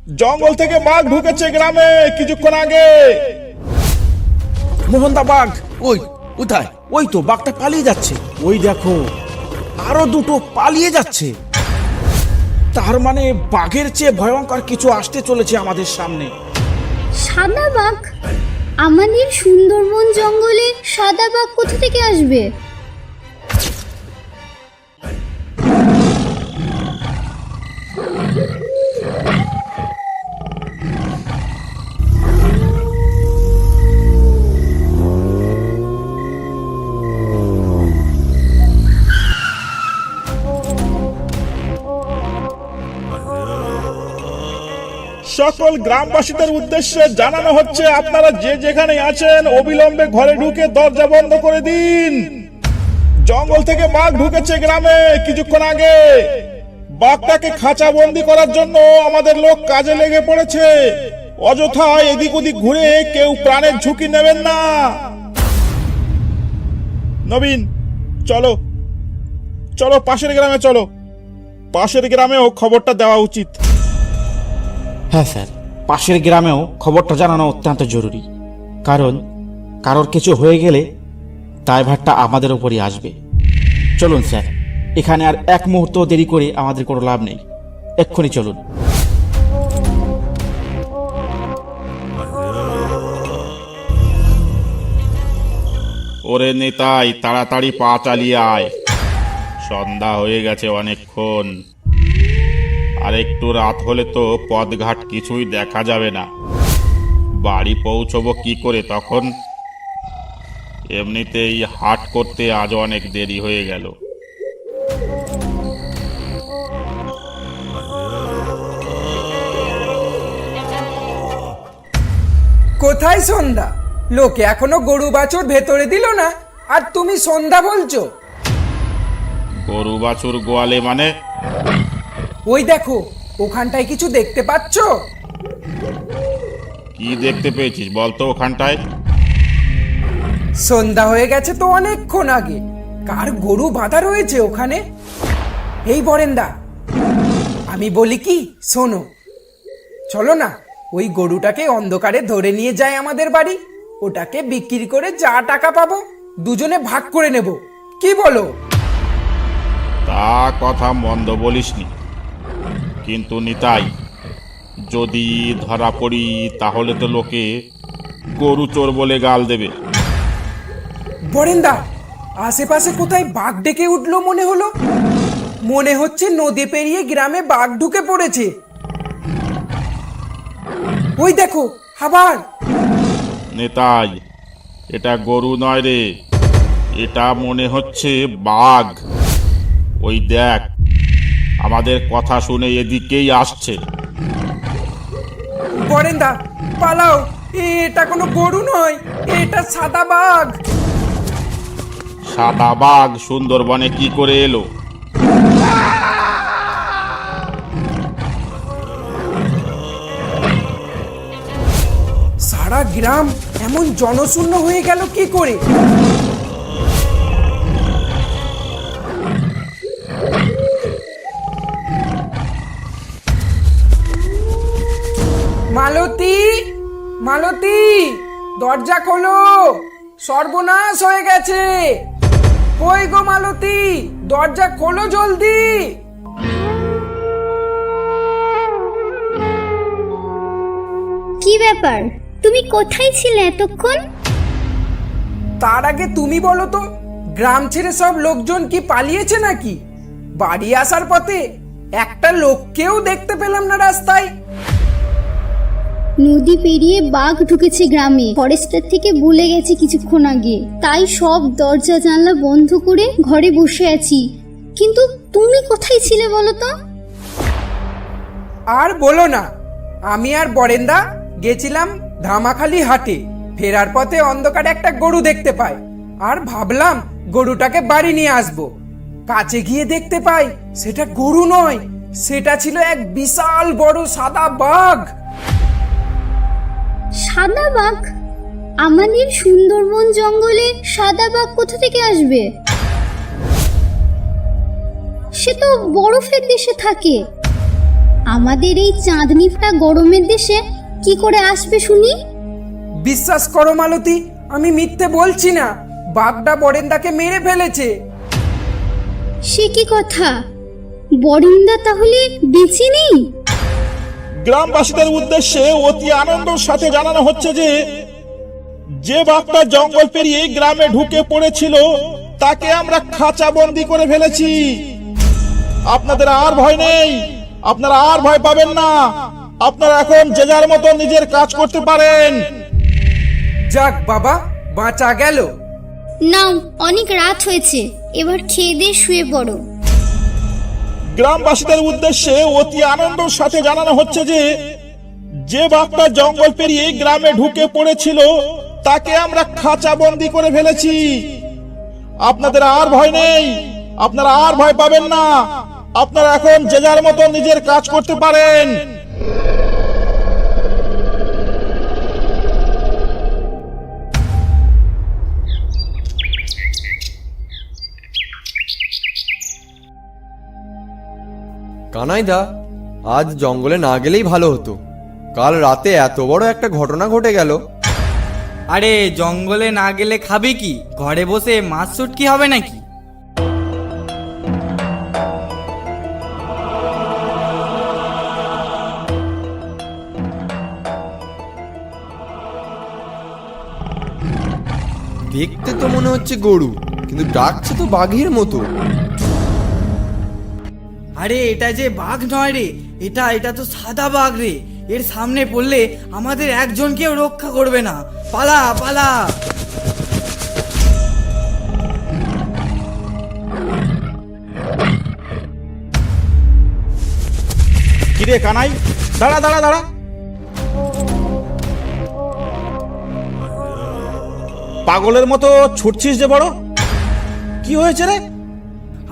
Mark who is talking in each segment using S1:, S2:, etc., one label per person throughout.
S1: জঙ্গল থেকে বাঘ ঢুকেছে গ্রামে কিছুক্ষণ আগে।
S2: মোহনদা বাঘ ওই কোথায়? ওই তো বাঘটা পালিয়ে যাচ্ছে। ওই দেখো আরো দুটো পালিয়ে যাচ্ছে। তার মানে বাঘের চেয়ে ভয়ঙ্কর কিছু আসতে চলেছে আমাদের সামনে।
S3: সাদা বাঘ? আমাদের সুন্দরবন জঙ্গলে সাদা বাঘ কোথা থেকে আসবে?
S1: সকল গ্রামবাসীদের উদ্দেশ্যে জানানো হচ্ছে, আপনারা যে যেখানে আছেন অবিলম্বে ঘরে ঢুকে দরজা বন্ধ করে দিন। জঙ্গল থেকে বাঘ ঢুকেছে গ্রামে কিছুক্ষণ আগে। বাঘটাকে খাঁচা বন্দি করার জন্য আমাদের লোক কাজে লেগে পড়েছে। অযথা এদিক ওদিক ঘুরে কেউ প্রাণের ঝুঁকি নেবেন না। নবীন, চলো চলো পাশের গ্রামে চলো। পাশের গ্রামেও খবরটা দেওয়া উচিত।
S2: হ্যাঁ স্যার, পাশের গ্রামেও খবরটা জানানো অত্যন্ত জরুরি। কারণ কারোর কিছু হয়ে গেলে দায়ভারটা আমাদের উপরই আসবে। চলুন স্যার, এখানে আর এক মুহূর্ত দেরি করে আমাদের কোনো লাভ নেই। এক্ষুনি চলুন।
S1: ওরে নেতাই, তাড়াতাড়ি পা চালিয়ে আয়। সন্ধ্যা হয়ে গেছে অনেকক্ষণ। আর একটু রাত হলে তো পথঘাট কিছুই দেখা যাবে না। বাড়ি পৌঁছবো কি করে তখন? এমনিতেই হাট করতে আজ অনেক দেরি হয়ে গেল।
S4: কোথায় সন্ধ্যা? লোকে এখনো গরু বাছুর ভেতরে দিল না, আর তুমি সন্ধ্যা বলছো?
S1: গরু বাছুর গোয়ালে মানে?
S4: ওই দেখো, ওখানটায় কিছু দেখতে পাচ্ছ?
S1: কি দেখতে পেয়েছিস বলতো ওখানটায়?
S4: সন্ধ্যা হয়ে গেছে তো অনেকক্ষণ আগে। কার গরু বাঁধা রয়েছে ওখানে? এই বরেন্দা, আমি বলি কি, শোনো, চলো না ওই গরুটাকে অন্ধকারে ধরে নিয়ে যায় আমাদের বাড়ি। ওটাকে বিক্রি করে যা টাকা পাবো দুজনে ভাগ করে নেব। কি বলো?
S1: তা কথা মন্দ বলিসনি, কিন্তু নিতাই, যদি ধরা পড়ি তাহলে তো লোকে গরু চোর বলে গাল দেবে।
S4: বরেন্দা, আশেপাশে কোথায় বাঘ ডেকে উঠলো মনে হলো। মনে হচ্ছে নদী পেরিয়ে গ্রামে বাঘ ঢুকে পড়েছে। ওই দেখো আবার।
S1: নেতাই, এটা গরু নয় রে, এটা মনে হচ্ছে বাঘ। ওই দেখ, আমাদের কথা শুনে এদিকেই আসছে।
S4: বরেন্দা পালাও, এটা কোনো গরু নয়, এটা সাদা বাঘ।
S1: সাদা বাঘ সুন্দরবনে কি করে এলো?
S4: সারা গ্রাম এমন জনশূন্য হয়ে গেল কি করে? মালতী, মালতী, দরজা খোলো, সর্বনাশ হয়ে গেছে। কই গো মালতী, দরজা খোলো জলদি।
S3: কি ব্যাপার, তুমি কোথায় ছিলে এতক্ষণ?
S4: তার আগে তুমি বলো তো, গ্রাম ছেড়ে সব লোকজন কি পালিয়েছে নাকি? বাড়ি আসার পথে একটা লোককেও দেখতে পেলাম না রাস্তায়।
S3: নদী পেরিয়ে বাঘ ঢুকেছে গ্রামে, ফরেস্টার থেকে বলে গেছে কিছুক্ষণ আগে। তাই সব দরজা জানলা বন্ধ করে ঘরে বসে আছি। কিন্তু তুমি কোথায় ছিলে বলো তো?
S4: আর বলো না, আমি আর বরেন্দা গেছিলাম ধামাখালি হাটে। ফেরার পথে অন্ধকারে একটা গরু দেখতে পাই, আর ভাবলাম গরুটাকে বাড়ি নিয়ে আসবো। কাছে গিয়ে দেখতে পাই সেটা গরু নয়, সেটা ছিল এক বিশাল বড় সাদা বাঘ।
S3: সাদা বাঘ? আমাদের সুন্দরবন জঙ্গলে সাদা বাঘ কোথা থেকে আসবে? সে তো বরফের দেশে থাকে। আমাদের এই চাঁদনিটা গরমের দেশে কি করে আসবে শুনি?
S4: বিশ্বাস করো মালতী, আমি মিথ্যে বলছি না। বাঘটা বরেন্দাকে মেরে ফেলেছে।
S3: সে কি কথা? বরিন্দা তাহলে বেঁচে নেই?
S1: গ্রামবাসীদের উদ্দেশ্যে অতি আনন্দের সাথে জানানো হচ্ছে যে যে বাঘটা জঙ্গল পেরিয়ে গ্রামে ঢুকে পড়েছিল তাকে আমরা খাঁচাবন্দি করে ফেলেছি। আপনাদের আর ভয় নেই, আপনারা আর ভয় পাবেন না। আপনারা এখন যে যার মতো নিজের কাজ করতে পারেন।
S4: যাক বাবা, বাঁচা গেল।
S3: নাও, অনেক রাত হয়েছে, এবার খেয়ে দিয়ে শুয়ে পড়ো।
S1: গ্রামবাসীদের উদ্দেশ্যে অতি আনন্দের সাথে জানানো হচ্ছে যে যে বাঘটা জঙ্গল পেরিয়ে গ্রামে ঢুকে পড়েছিল তাকে আমরা খাঁচাবন্দি করে ফেলেছি। আপনাদের আর ভয় নেই, আপনারা আর ভয় পাবেন না। আপনারা এখন যে যার মতো নিজের কাজ করতে পারেন।
S5: কানাইদা, আজ জঙ্গলে না গেলেই ভালো হতো। কাল রাতে এত বড় একটা ঘটনা ঘটে গেল।
S6: আরে জঙ্গলে না গেলে খাবে কি? ঘরে বসে মাছ শুটকি হবে নাকি?
S5: দেখতে তো মনে হচ্ছে গরু, কিন্তু ডাকছে তো বাঘের মতো।
S6: আরে এটা যে বাঘ নয় রে, এটা তো সাদা বাঘ রে। এর সামনে পড়লে আমাদের একজনকেও রক্ষা করবে না। পালা পালা।
S2: কিরে কানাই, দাঁড়া দাঁড়া দাঁড়া। পাগলের মতো ছুটছিস যে বড়, কি হয়েছে রে?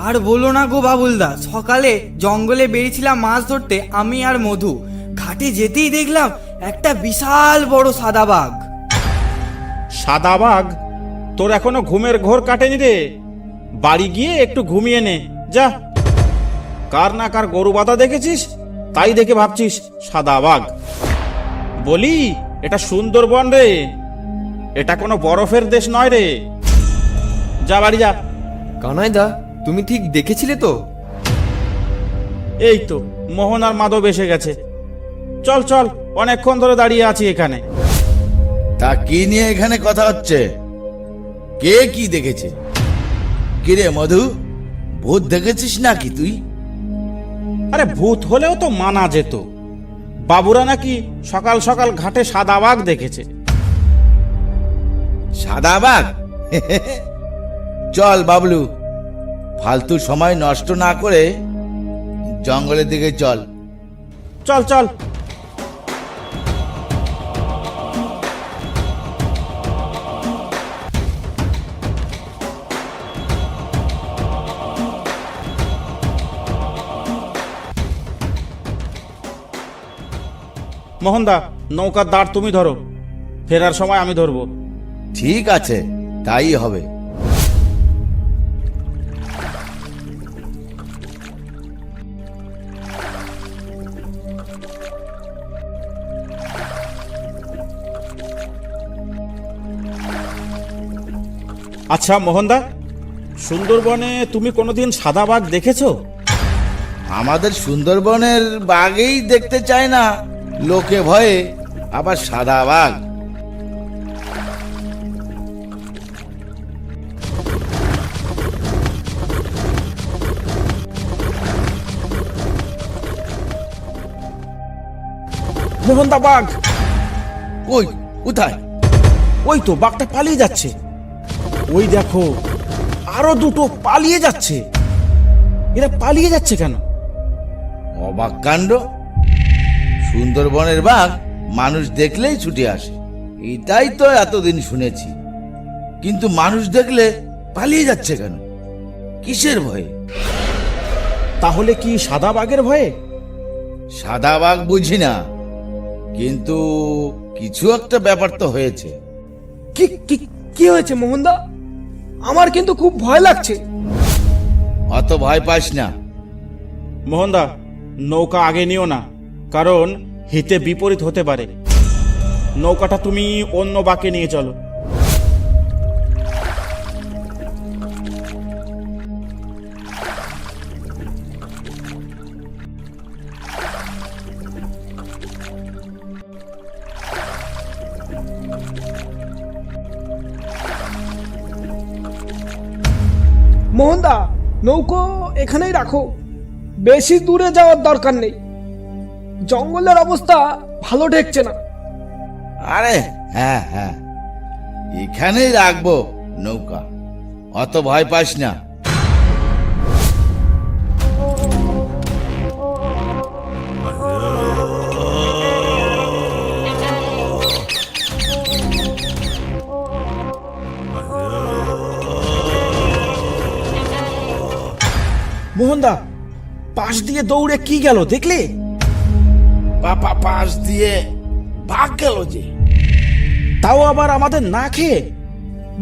S6: আর বলো না গো বাবুলদা, সকালে জঙ্গলে বেরিয়েছিলাম মাছ ধরতে, আমি আর মধু। ঘাটে যেতেই দেখলাম একটা বিশাল বড় সাদা বাঘ।
S2: সাদা বাঘ? তোর এখনো ঘুমের ঘোর কাটেনি রে। বাড়ি গিয়ে একটু ঘুমিয়ে নে যা। কার না কার গরু বাঁধা দেখেছিস, তাই দেখে ভাবছিস সাদা বাঘ। বলি, এটা সুন্দরবন রে, এটা কোনো বরফের দেশ নয় রে। যা বাড়ি যা।
S5: কানাইদা, তুমি ঠিক দেখেছিলে তো?
S2: এই তো মোহন আর মাধব এসে গেছে। চল চল, অনেকক্ষণ ধরে দাঁড়িয়ে আছি এখানে।
S7: তা কি নিয়ে এখানে কথা হচ্ছে? কে কি দেখেছে? কিরে মধু, ভূত দেখেছিস নাকি তুই?
S2: আরে ভূত হলেও তো মানা যেত। বাবুরা নাকি সকাল সকাল ঘাটে সাদা বাঘ দেখেছে।
S7: সাদা বাঘ? চল বাবলু, ফালতু সময় নষ্ট না করে জঙ্গলের দিকে চল।
S2: চল চল। মোহনদা, নৌকার দাঁড় তুমি ধরো, ফেরার সময় আমি ধরবো।
S7: ঠিক আছে, তাই হবে।
S2: আচ্ছা মোহনদা, সুন্দরবনে তুমি কোনোদিন সাদা বাঘ দেখেছো?
S7: আমাদের সুন্দরবনের বাঘেই দেখতে চায় না লোকে ভয়ে, আবার সাদা বাঘ?
S2: মোহনদা, বাঘ!
S7: কই, কোথায়?
S2: ওই তো বাঘটা পালিয়ে যাচ্ছে। ওই দেখো, আরো দুটো পালিয়ে যাচ্ছে। এরা পালিয়ে যাচ্ছে কেন?
S7: অবাক কাণ্ড! সুন্দরবনের বাঘ মানুষ দেখলেই ছুটে আসে, এটাই তো এতদিন শুনেছি। কিন্তু মানুষ দেখলে পালিয়ে যাচ্ছে কেন? কিসের ভয়ে?
S2: তাহলে কি সাদা বাঘের ভয়ে?
S7: সাদা বাঘ বুঝি না, কিন্তু কিছু একটা ব্যাপার তো হয়েছে।
S4: কি কি কি হয়েছে মোহনদা? আমার কিন্তু খুব ভয় লাগছে।
S7: অত ভয় পাস না।
S2: মোহনদা, নৌকা আগে নিও না, কারণ হিতে বিপরীত হতে পারে। নৌকাটা তুমি অন্য বাঁকে নিয়ে চলো।
S8: মোহনদা, নৌকো এখানেই রাখো, বেশি দূরে যাওয়ার দরকার নেই। জঙ্গলের অবস্থা ভালো ঠেকছে না।
S7: আরে হ্যাঁ হ্যাঁ, এখানেই রাখবো নৌকা, অত ভয় পাস না।
S2: মোহনদা, পাশ দিয়ে দৌড়ে কি গেল দেখলে?
S7: পাপা পাশ দিয়ে ভাগ গেল যে।
S2: তাও আবার আমাদের না খেয়ে।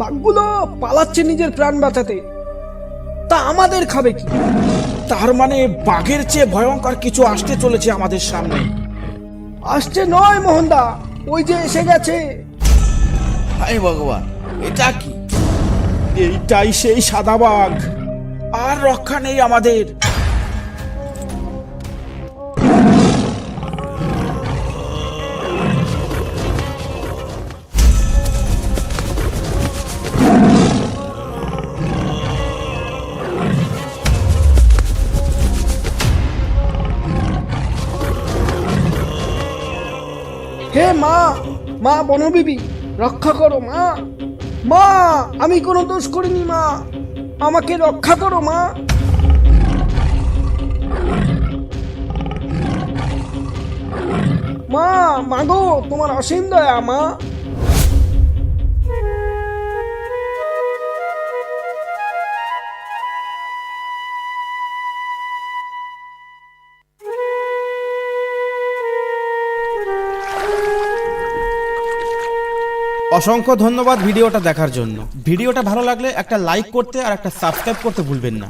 S8: বাঘগুলো পালাচ্ছে নিজের প্রাণ বাঁচাতে, তা আমাদের খাবে কি?
S2: তার মানে বাঘের চেয়ে ভয়ঙ্কর কিছু আসতে চলেছে আমাদের সামনে।
S8: আসছে নয় মোহনদা, ওই যে এসে গেছে।
S7: হায় ভগবান, এটা কি?
S2: এইটাই সেই সাদা বাঘ, আর রক্ষা নেই আমাদের।
S8: হে মা, মা বনবিবি, রক্ষা করো মা। মা, আমি কোনো দোষ করিনি মা, আমাকে রক্ষা করো মা। মা, মাগো, তোমার অসীম দয়া মা।
S2: অসংখ্য ধন্যবাদ ভিডিওটা দেখার জন্য। ভিডিওটা ভালো লাগলে একটা লাইক করতে আর একটা সাবস্ক্রাইব করতে ভুলবেন না।